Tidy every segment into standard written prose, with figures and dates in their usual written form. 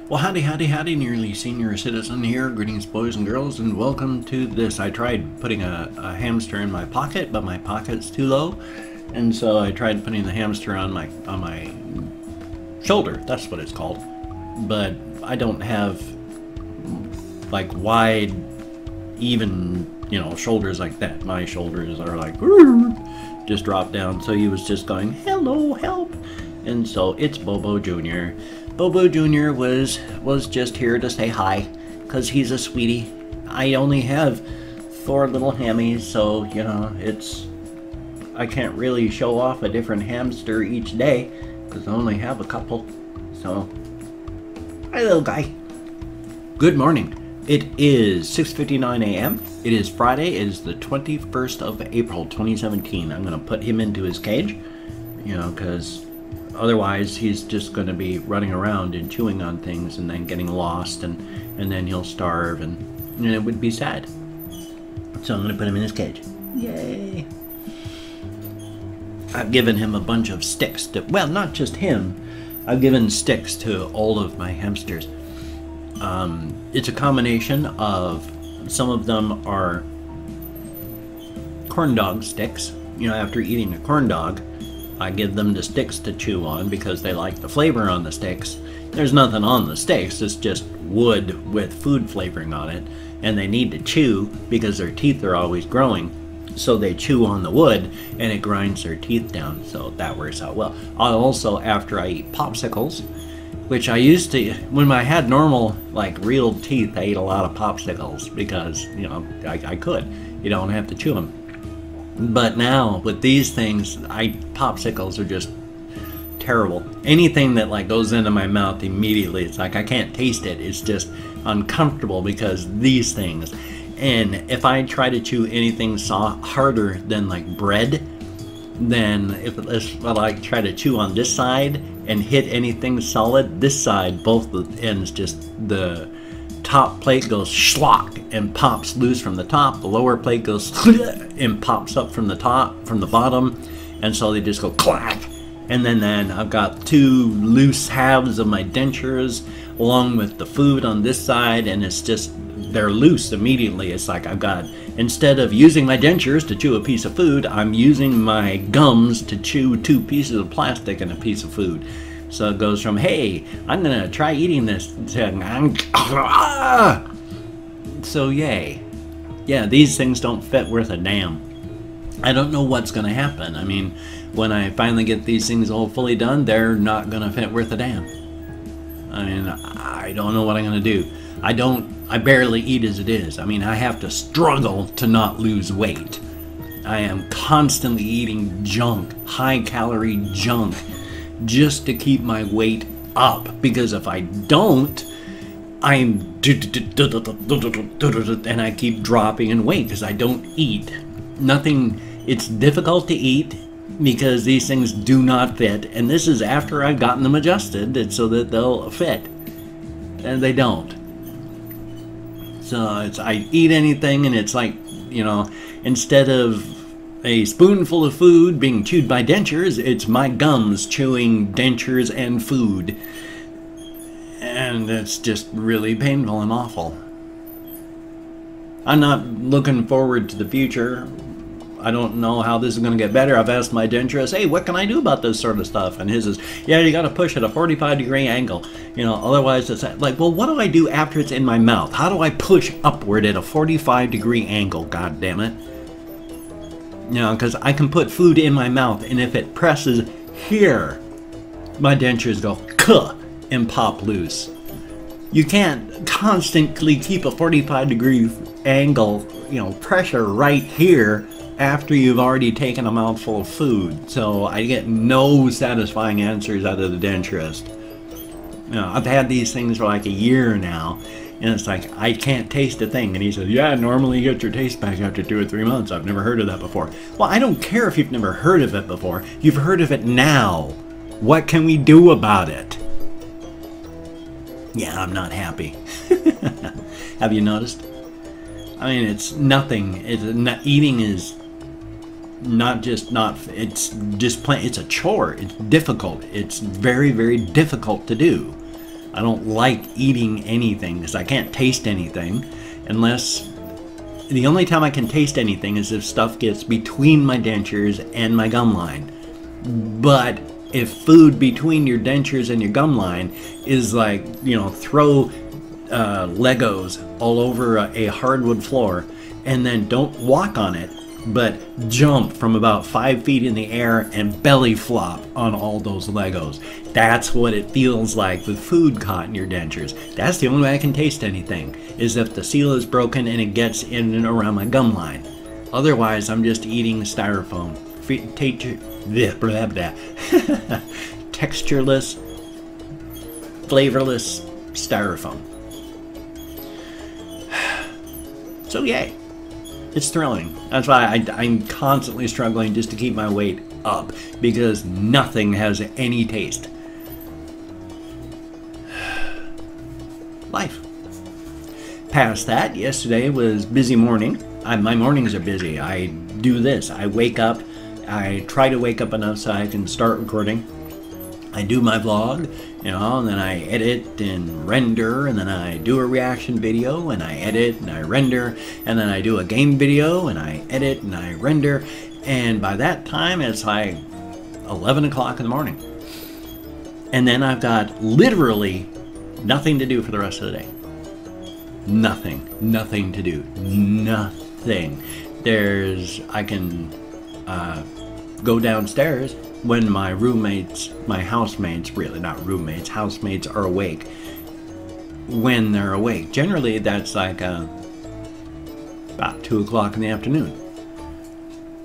Well, howdy, nearly senior citizen here. Greetings, boys and girls, and welcome to this. I tried putting a hamster in my pocket, but my pocket's too low, and so I tried putting the hamster on my shoulder. That's what it's called. But I don't have like wide, even shoulders like that. My shoulders are like just drop down. So he was just going, "Hello, help!" And so it's Bobo Jr. Bobo Jr. was just here to say hi, because he's a sweetie. I only have 4 little hammies, so, I can't really show off a different hamster each day, because I only have a couple. So, hi little guy. Good morning. It is 6:59 a.m. It is Friday. It is the 21st of April, 2017. I'm going to put him into his cage, because otherwise he's just going to be running around and chewing on things and then getting lost, and then he'll starve, and it would be sad. So I'm going to put him in his cage. Yay! I've given him a bunch of sticks to, well, not just him. I've given sticks to all of my hamsters. It's a combination of, some of them are corn dog sticks. After eating a corn dog, I give them the sticks to chew on because they like the flavor on the sticks. There's nothing on the sticks, it's just wood with food flavoring on it, and they need to chew because their teeth are always growing. So they chew on the wood and it grinds their teeth down, so that works out well. Also, after I eat popsicles, which I used to, when I had normal, like real teeth, I ate a lot of popsicles because, I could. You don't have to chew them. But now, with these things, popsicles are just terrible. Anything that goes into my mouth immediately, it's like I can't taste it. It's just uncomfortable because these things. And if I try to chew anything harder than bread, then if I try to chew on this side and hit anything solid, this side, both the ends, just the top plate goes schlock and pops loose from the top. The lower plate goes and pops up from the top, from the bottom, and so they just go clack. And then I've got 2 loose halves of my dentures along with the food on this side, and it's just, they're loose immediately. It's like I've got, instead of using my dentures to chew a piece of food, I'm using my gums to chew 2 pieces of plastic and a piece of food. So it goes from, hey, I'm going to try eating this, to, so yay. Yeah, these things don't fit worth a damn. I don't know what's going to happen. I mean, when I finally get these things all fully done, they're not going to fit worth a damn. I mean, I don't know what I'm going to do. I barely eat as it is. I mean, I have to struggle to not lose weight. I am constantly eating junk, high-calorie junk, just to keep my weight up, because if I don't, and I keep dropping in weight because I don't eat. It's difficult to eat because these things do not fit, and this is after I've gotten them adjusted so that they'll fit, and they don't. So I eat anything, and it's like, instead of a spoonful of food being chewed by dentures, it's my gums chewing dentures and food. And it's just really painful and awful. I'm not looking forward to the future. I don't know how this is going to get better. I've asked my denturist, hey, what can I do about this sort of stuff? And his is, yeah, you got to push at a 45-degree angle. Otherwise it's like, well, what do I do after it's in my mouth? How do I push upward at a 45-degree angle, God damn it? Because I can put food in my mouth, and if it presses here, my dentures go kuh and pop loose. You can't constantly keep a 45-degree angle, pressure right here after you've already taken a mouthful of food. So I get no satisfying answers out of the denturist. I've had these things for like a year now, and it's like, I can't taste a thing. And he says, yeah, normally you get your taste back after 2 or 3 months. I've never heard of that before. Well, I don't care if you've never heard of it before. You've heard of it now. What can we do about it? Yeah, I'm not happy. Have you noticed? I mean, it's nothing. Eating is not just not, it's just plain, it's a chore. It's difficult. It's very, very difficult to do. I don't like eating anything because I can't taste anything unless... The only time I can taste anything is if stuff gets between my dentures and my gum line. But if food between your dentures and your gum line is like, you know, throw Legos all over a hardwood floor and then don't walk on it, but jump from about 5 feet in the air and belly flop on all those Legos. That's what it feels like with food caught in your dentures. That's the only way I can taste anything, is if the seal is broken and it gets in and around my gum line. Otherwise, I'm just eating styrofoam. Textureless, flavorless styrofoam. So yay. It's thrilling. That's why I'm constantly struggling just to keep my weight up, because nothing has any taste. Life. Past that, yesterday was busy morning. My mornings are busy. I do this. I wake up. I try to wake up enough so I can start recording. I do my vlog, you know, and then I edit and render, and then I do a reaction video, and I edit and I render, and then I do a game video, and I edit and I render, and by that time it's like 11 o'clock in the morning. And then I've got literally nothing to do for the rest of the day. Nothing to do. Nothing. I can go downstairs when my housemates, really not roommates, housemates are awake. When they're awake. Generally that's like about 2 o'clock in the afternoon.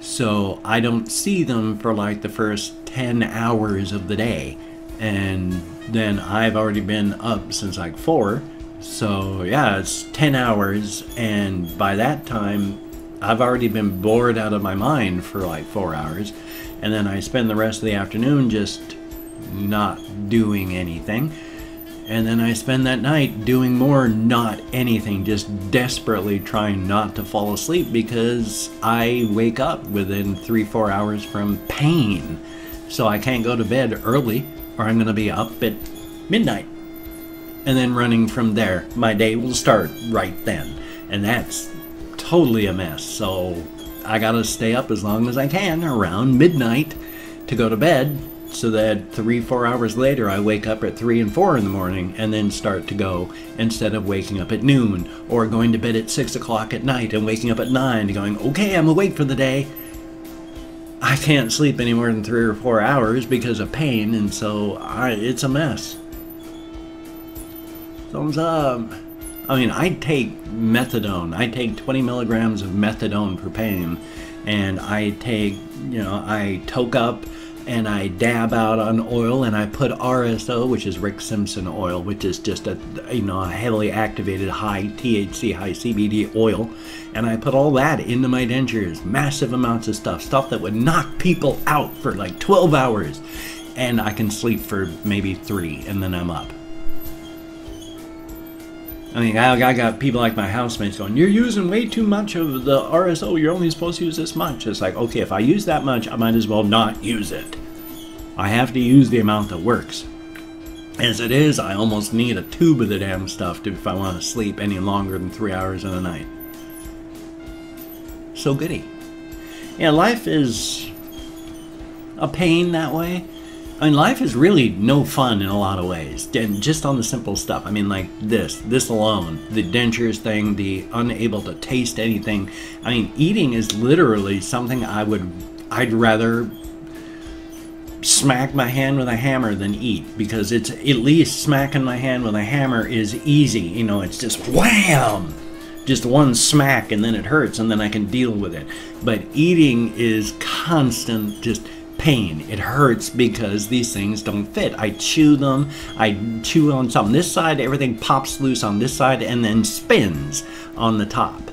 So I don't see them for like the first 10 hours of the day. And then I've already been up since like 4. So yeah, it's 10 hours. And by that time, I've already been bored out of my mind for like 4 hours. And then I spend the rest of the afternoon just not doing anything. And then I spend that night doing more not anything, just desperately trying not to fall asleep because I wake up within 3-4 hours from pain. So I can't go to bed early or I'm going to be up at midnight. And then running from there, my day will start right then. And that's totally a mess. So I gotta stay up as long as I can around midnight to go to bed, so that 3-4 hours later I wake up at 3 and 4 in the morning and then start to go, instead of waking up at noon or going to bed at 6 o'clock at night and waking up at 9 and going, okay, I'm awake for the day. I can't sleep any more than 3 or 4 hours because of pain, and so it's a mess. Thumbs up. I mean, I take methadone. I take 20 milligrams of methadone for pain, and I take, you know, I toke up and I dab out on oil, and I put RSO, which is Rick Simpson oil, which is just a, you know, a heavily activated high THC, high CBD oil, and I put all that into my dentures, massive amounts of stuff that would knock people out for like 12 hours, and I can sleep for maybe 3, and then I'm up. I mean, I got people like my housemates going, you're using way too much of the RSO, you're only supposed to use this much. It's like, okay, if I use that much, I might as well not use it. I have to use the amount that works. As it is, I almost need a tube of the damn stuff if I want to sleep any longer than 3 hours in a night. So goody. Yeah, life is a pain that way. I mean, life is really no fun in a lot of ways, and just on the simple stuff. I mean, like this alone, the dentures thing, the unable to taste anything. I mean, eating is literally something I'd rather smack my hand with a hammer than eat, because it's at least smacking my hand with a hammer is easy. You know, it's just wham! Just one smack and then it hurts and then I can deal with it. But eating is constant, just pain. It hurts because these things don't fit. I chew them, I chew on something this side, everything pops loose on this side and then spins on the top.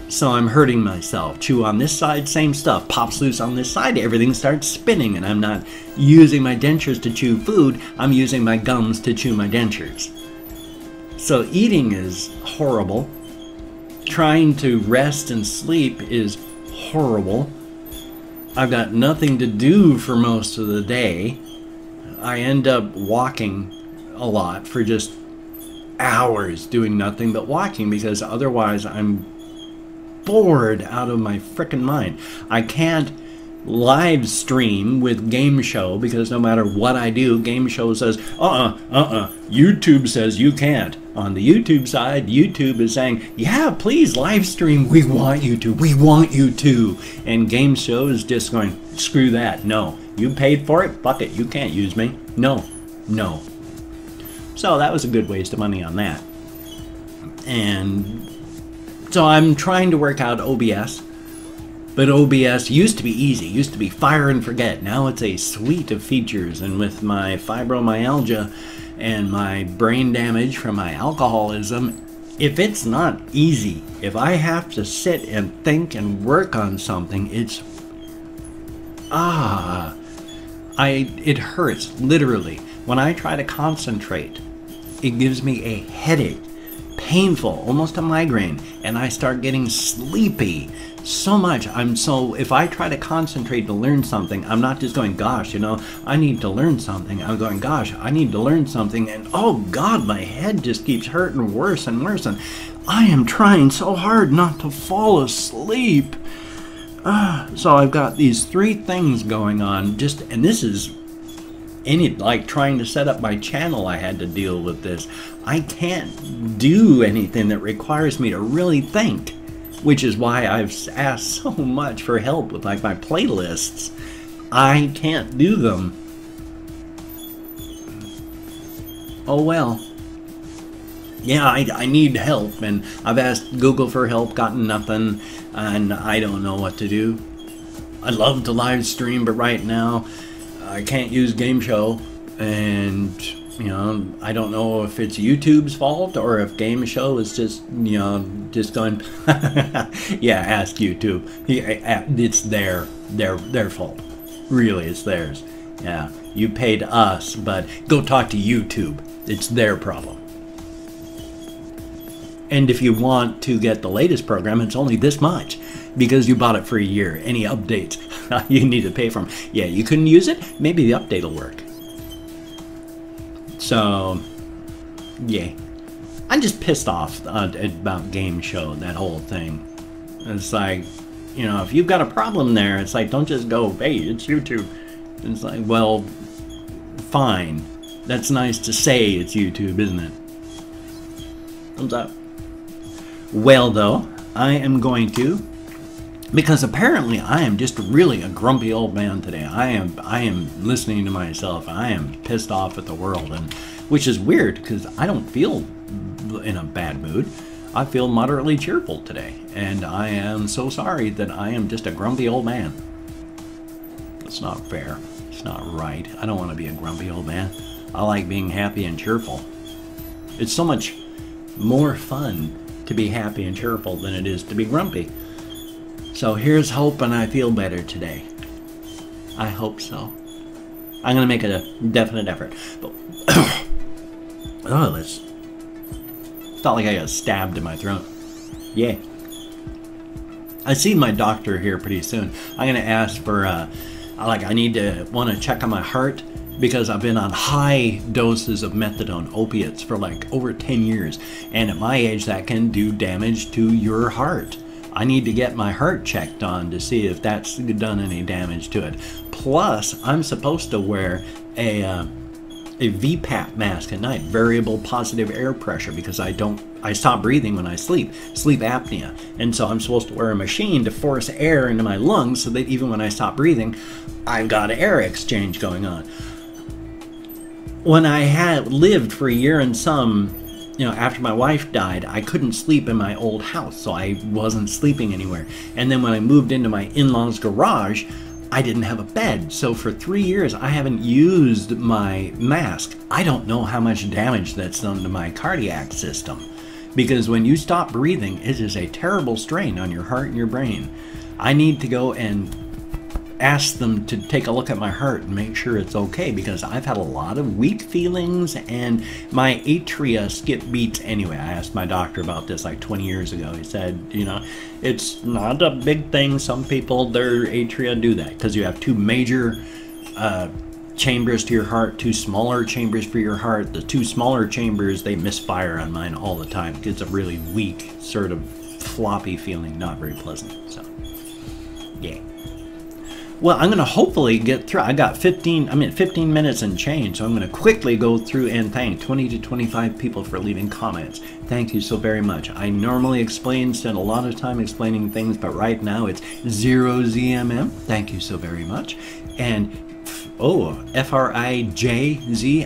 So I'm hurting myself. Chew on this side, same stuff, pops loose on this side, everything starts spinning, and I'm not using my dentures to chew food, I'm using my gums to chew my dentures. So eating is horrible. Trying to rest and sleep is horrible. I've got nothing to do for most of the day. I end up walking a lot for just hours doing nothing but watching, because otherwise I'm bored out of my frickin' mind. I can't live stream with Game Show because no matter what I do, Game Show says, YouTube says you can't. On the YouTube side, YouTube is saying, yeah, please live stream. We want you to. We want you to. And Game Show is just going, screw that. No. You paid for it? Fuck it. You can't use me. No. No. So that was a good waste of money on that. And so I'm trying to work out OBS. But OBS used to be easy, used to be fire and forget. Now it's a suite of features, and with my fibromyalgia and my brain damage from my alcoholism, if it's not easy, if I have to sit and think and work on something, it's it hurts, literally. When I try to concentrate, it gives me a headache, painful, almost a migraine, and I start getting sleepy so much. If I try to concentrate to learn something, I'm not just going, gosh, I need to learn something. I'm going, gosh, I need to learn something, and oh God, my head just keeps hurting worse and worse, and I am trying so hard not to fall asleep. So I've got these 3 things going on, and this is like trying to set up my channel. I had to deal with this. I can't do anything that requires me to really think, which is why I've asked so much for help with like my playlists. I can't do them. Oh well. Yeah, I need help, and I've asked Google for help, gotten nothing, and I don't know what to do. I'd love to live stream, but right now I can't use Game Show, and I don't know if it's YouTube's fault or if Game Show is just just going yeah, ask YouTube. It's their fault. Really, it's theirs. Yeah, you paid us, but go talk to YouTube. It's their problem. And if you want to get the latest program, it's only this much because you bought it for a year. Any updates, you need to pay for them. Yeah, you couldn't use it? Maybe the update will work. So, yeah. I'm just pissed off about Game Show, that whole thing. It's like, if you've got a problem there, it's like, don't just go, hey, it's YouTube. It's like, well, fine. That's nice to say it's YouTube, isn't it? Thumbs up. Well, though, I am going to, because apparently I am just really a grumpy old man today. I am listening to myself. I am pissed off at the world, and which is weird because I don't feel in a bad mood. I feel moderately cheerful today, and I am so sorry that I am just a grumpy old man. It's not fair. It's not right. I don't want to be a grumpy old man. I like being happy and cheerful. It's so much more fun to be happy and cheerful than it is to be grumpy. So here's hoping I feel better today. I hope so. I'm going to make a definite effort. But this felt like I got stabbed in my throat. Yeah. I see my doctor here pretty soon. I'm going to ask for, I want to check on my heart, because I've been on high doses of methadone, opiates, for like over 10 years. And at my age, that can do damage to your heart. I need to get my heart checked on to see if that's done any damage to it. Plus, I'm supposed to wear a VPAP mask at night, variable positive air pressure, because I stop breathing when I sleep apnea. And so I'm supposed to wear a machine to force air into my lungs so that even when I stop breathing, I've got air exchange going on. When I had lived for a year and some, after my wife died, I couldn't sleep in my old house, so I wasn't sleeping anywhere. And then when I moved into my in-laws' garage, I didn't have a bed. So for 3 years, I haven't used my mask. I don't know how much damage that's done to my cardiac system. Because when you stop breathing, it is a terrible strain on your heart and your brain. I need to go and ask them to take a look at my heart and make sure it's okay, because I've had a lot of weak feelings and my atria skip beats. Anyway, I asked my doctor about this like 20 years ago. He said, it's not a big thing. Some people, their atria do that because you have 2 major chambers to your heart, 2 smaller chambers for your heart. The 2 smaller chambers, they misfire on mine all the time. It's a really weak, sort of floppy feeling, not very pleasant. So, yeah. Well, I'm going to hopefully get through. I got 15 minutes and change, so I'm going to quickly go through and thank 20 to 25 people for leaving comments. Thank you so very much. I normally spend a lot of time explaining things, but right now it's 0ZMM. Thank you so very much. And Frijz,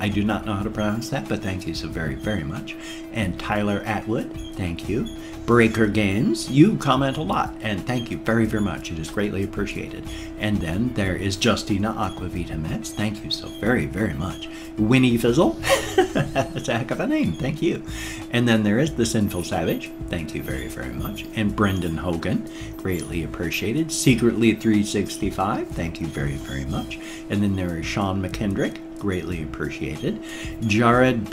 I do not know how to pronounce that, but thank you so very, very much. And Tyler Atwood, thank you. Breaker Games, you comment a lot, and thank you very, very much. It is greatly appreciated. And then there is Justina Aquavita Metz, thank you so very, very much. Winnie Fizzle, that's a heck of a name, thank you. And then there is The Sinful Savage, thank you very, very much. And Brendan Hogan, greatly appreciated. Secretly 365, thank you very, very much. And then there is Sean McKendrick, greatly appreciated. Jared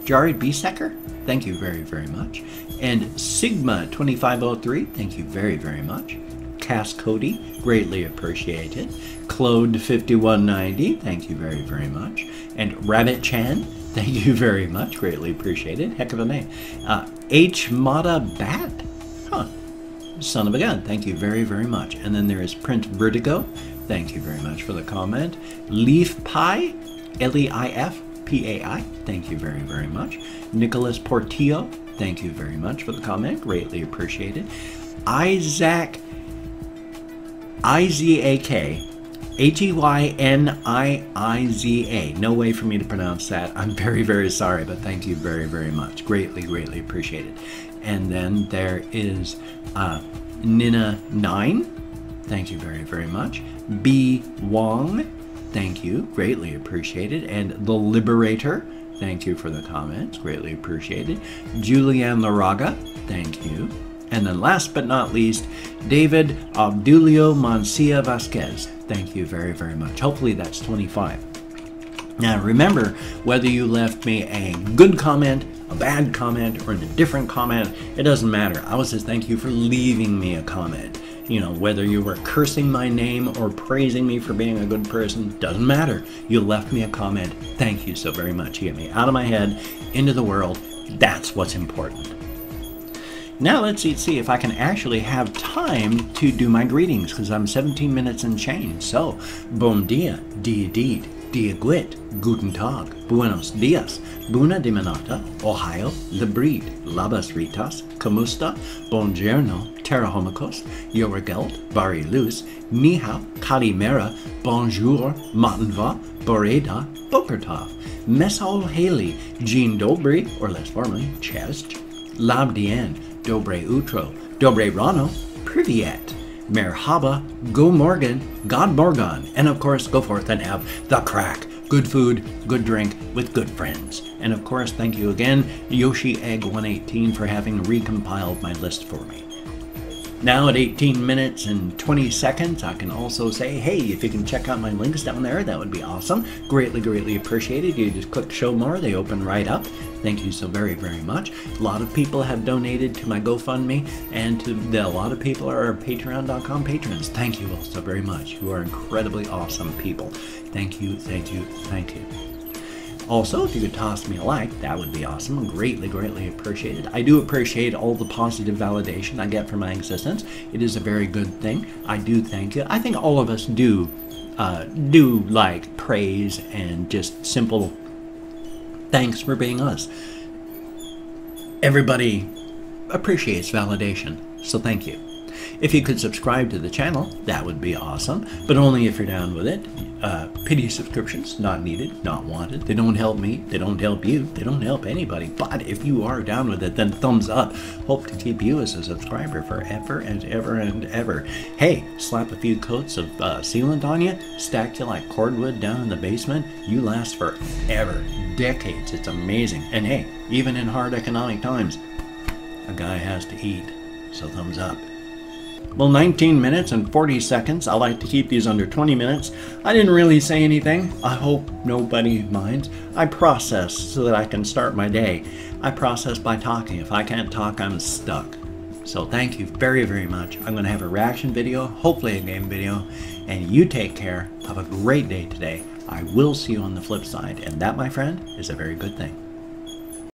Jared Besecker, thank you very, very much. And Sigma2503, thank you very, very much. Cass Cody, greatly appreciated. Claude5190, thank you very, very much. And Rabbit Chan, thank you very much, greatly appreciated. Heck of a name. H. Mata Bat, son of a gun, thank you very, very much. And then there is Print Vertigo, thank you very much for the comment. Leaf Pie, LEIFPAI, thank you very, very much. Nicholas Portillo, thank you very much for the comment, greatly appreciated. Isaac, IZAK, HEYNIIZA, no way for me to pronounce that. I'm very, very sorry, but thank you very, very much. Greatly, greatly appreciated. And then there is Nina9, thank you very, very much. B. Wong, thank you, greatly appreciated. And The Liberator, thank you for the comments, greatly appreciated. Julianne Laraga, thank you. And then last but not least, David Abdulio Mancia Vasquez, thank you very, very much. Hopefully that's 25. Now remember, whether you left me a good comment, a bad comment, or a different comment, it doesn't matter. I was just thank you for leaving me a comment. You know, whether you were cursing my name or praising me for being a good person, doesn't matter. You left me a comment. Thank you so very much. You get me out of my head, into the world. That's what's important. Now let's see if I can actually have time to do my greetings, because I'm 17 minutes and change. So, bom dia, dia did, dia gwit, guten tag, buenos dias, buna dimanata, ohio, labrid, labas ritas, kamusta, bongiorno, terahomikos, yoragelt, bari luz, nihao, kalimera, bonjour, matenva, boreda, bokertov, mesol haley, jean dobry, or less formally, chest, labdien, dobre utro, dobre rano, privyet, merhaba, go morgan, god morgan, and of course go forth and have the crack. Good food, good drink, with good friends. And of course, thank you again, Yoshi Egg 118, for having recompiled my list for me. Now at 18 minutes and 20 seconds, I can also say, hey, if you can check out my links down there, that would be awesome. Greatly, greatly appreciated. You just click show more, they open right up. Thank you so very, very much. A lot of people have donated to my GoFundMe, and a lot of people are Patreon.com patrons. Thank you all so very much. You are incredibly awesome people. Thank you, thank you, thank you. Also, if you could toss me a like, that would be awesome. Greatly, greatly appreciated. I do appreciate all the positive validation I get from my existence. It is a very good thing. I do thank you. I think all of us do like praise and just simple thanks for being us. Everybody appreciates validation, so thank you. If you could subscribe to the channel, that would be awesome, but only if you're down with it. Pity subscriptions, not needed, not wanted. They don't help me, they don't help you, they don't help anybody. But if you are down with it, then thumbs up. Hope to keep you as a subscriber forever and ever and ever. Hey, slap a few coats of sealant on you, stack you like cordwood down in the basement, you last forever, decades. It's amazing. And hey, even in hard economic times, a guy has to eat, so thumbs up. Well, 19 minutes and 40 seconds. I like to keep these under 20 minutes. I didn't really say anything. I hope nobody minds. I process so that I can start my day. I process by talking. If I can't talk, I'm stuck. So thank you very, very much. I'm going to have a reaction video, hopefully a game video, and you take care. Have a great day today. I will see you on the flip side, and that, my friend, is a very good thing.